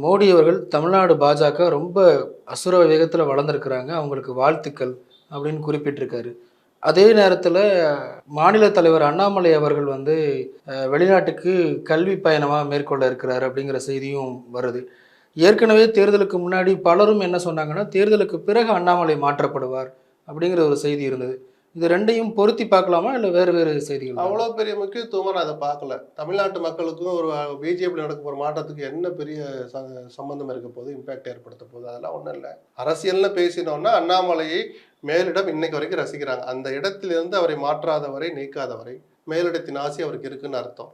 மோடி அவர்கள் தமிழ்நாடு பாஜக ரொம்ப அசுர வேகத்துல வளர்ந்திருக்கிறாங்க. அவங்களுக்கு வாழ்த்துக்கள் அப்படின்னு குறிப்பிட்டிருக்காரு. அதே நேரத்துல மாநில தலைவர் அண்ணாமலை அவர்கள் வந்து வெளிநாட்டுக்கு கல்வி பயணமா மேற்கொள்ள இருக்கிறார் அப்படிங்கிற செய்தியும் வருது. ஏற்கனவே தேர்தலுக்கு முன்னாடி பலரும் என்ன சொன்னாங்கன்னா, தேர்தலுக்கு பிறகு அண்ணாமலை மாற்றப்படுவார் அப்படிங்கிற ஒரு செய்தி இருந்தது. இது 2யும் பொருத்தி பார்க்கலாமா? இல்ல வேறு வேறு செய்திகள் தானா? அவ்வளோ பெரிய முக்கியத்துவமா நான் அத பார்க்கல. தமிழ்நாட்டு மக்களுக்கும் ஒரு பிஜேபியில நடக்க போற மாற்றத்துக்கு என்ன பெரிய ச சம்மந்தம் இருக்க போகுது, இம்பாக்ட் ஏற்படுத்த போகுது, அதெல்லாம் ஒண்ணும் இல்ல. அரசியல்னு பேசினோம்னா, அண்ணாமலையை மேலிடம் இன்னைக்கு வரைக்கும் ரசிக்கிறாங்க. அந்த இடத்திலிருந்து அவரை மாற்றாதவரை, நீக்காதவரை, மேலிடத்தின் ஆசை அவருக்கு இருக்குன்னு அர்த்தம்.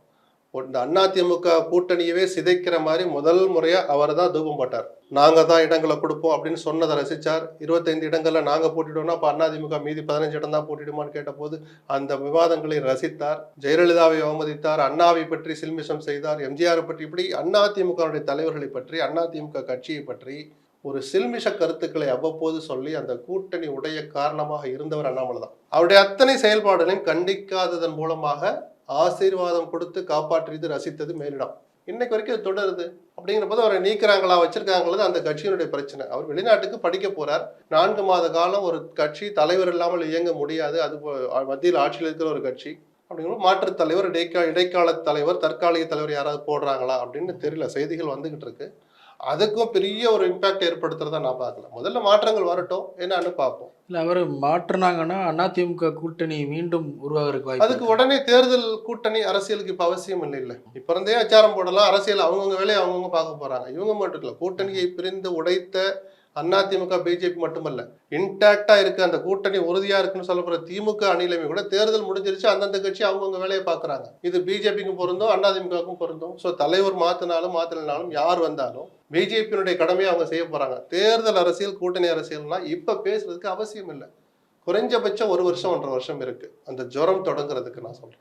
இந்த அதிமுக கூட்டணியவே சிதைக்கிற மாதிரி முதல் முறையா அவர் தான் தூபம் போட்டார். நாங்க தான் இடங்களை கொடுப்போம் அப்படின்னு சொன்னதை ரசிச்சார். 25 இடங்கள்ல நாங்க போட்டிடுவோம்னா அப்ப அதிமுக மீதி 15 இடம் தான் போட்டிடுமான்னு கேட்டபோது அந்த விவாதங்களை ரசித்தார். ஜெயலலிதாவை அவமதித்தார், அண்ணாவை பற்றி சில்மிஷம் செய்தார், எம்ஜிஆர் பற்றி, இப்படி அதிமுகவுடைய தலைவர்களை பற்றி, அதிமுக கட்சியை பற்றி ஒரு சில்மிஷ கருத்துக்களை அவ்வப்போது சொல்லி அந்த கூட்டணி உடைய காரணமாக இருந்தவர் அண்ணாமலை தான். அவருடைய அத்தனை செயல்பாடுகளையும் கண்டிக்காததன் மூலமாக ஆசீர்வாதம் கொடுத்து காப்பாற்றியது, ரசித்தது மேலிடம். இன்னைக்கு வரைக்கும் அது தொடருது. அப்படிங்கிற போது அவரை நீக்கிறாங்களா வச்சிருக்காங்களது அந்த கட்சியினுடைய பிரச்சனை. அவர் வெளிநாட்டுக்கு படிக்க போறார். 4 மாத காலம் ஒரு கட்சி தலைவர் இல்லாமல் இயங்க முடியாது. அது மத்தியில் ஆட்சியில் இருக்கிற ஒரு கட்சி. அப்படிங்கிறப்ப மாற்றுத் தலைவர், இடைக்கால தலைவர், தற்காலிக தலைவர் யாராவது போடுறாங்களா அப்படின்னு தெரியல. செய்திகள் வந்துகிட்டு இருக்கு. அதுக்கும் பெரிய ஒரு இம்பாக்ட் ஏற்படுத்துறதா நான் பார்க்கல. முதல்ல மாற்றங்கள் வரட்டும், என்னன்னு பார்ப்போம். இல்ல அவரு மாற்றுனாங்கன்னா அதிமுக கூட்டணி மீண்டும் உருவாகிறதுக்கு வாய்ப்பு அதுக்கு இருக்கா? உடனே தேர்தல் கூட்டணி அரசியலுக்கு இப்ப அவசியம் இல்லை. இப்ப இருந்தே அச்சாரம் போடலாம். அரசியல் அவங்கவுங்க வேலையை அவங்கவுங்க பார்க்க போறாங்க. இவங்க மட்டும் இல்ல, கூட்டணியை பிரிந்து உடைத்த அதிமுக பிஜேபி மட்டுமல்ல, இன்டாக்டா இருக்கு, அந்த கூட்டணி உறுதியா இருக்குன்னு சொல்லப்படுற திமுக அணிலையுமே கூட தேர்தல் முடிஞ்சிருச்சு, அந்தந்த கட்சி அவங்கவுங்க வேலையை பார்க்கறாங்க. இது பிஜேபிக்கும் பொருந்தும், அதிமுகவுக்கும் பொருந்தும். ஸோ தலைவர் மாத்தினாலும் யார் வந்தாலும் பிஜேபியினுடைய கடமையை அவங்க செய்ய போறாங்க. தேர்தல் அரசியல், கூட்டணி அரசியல்னா இப்ப பேசுறதுக்கு அவசியம் இல்லை. குறைஞ்சபட்சம் 1 வருஷம் 1.5 வருஷம் இருக்கு அந்த ஜுரம் தொடங்குறதுக்கு. நான் சொல்றேன்.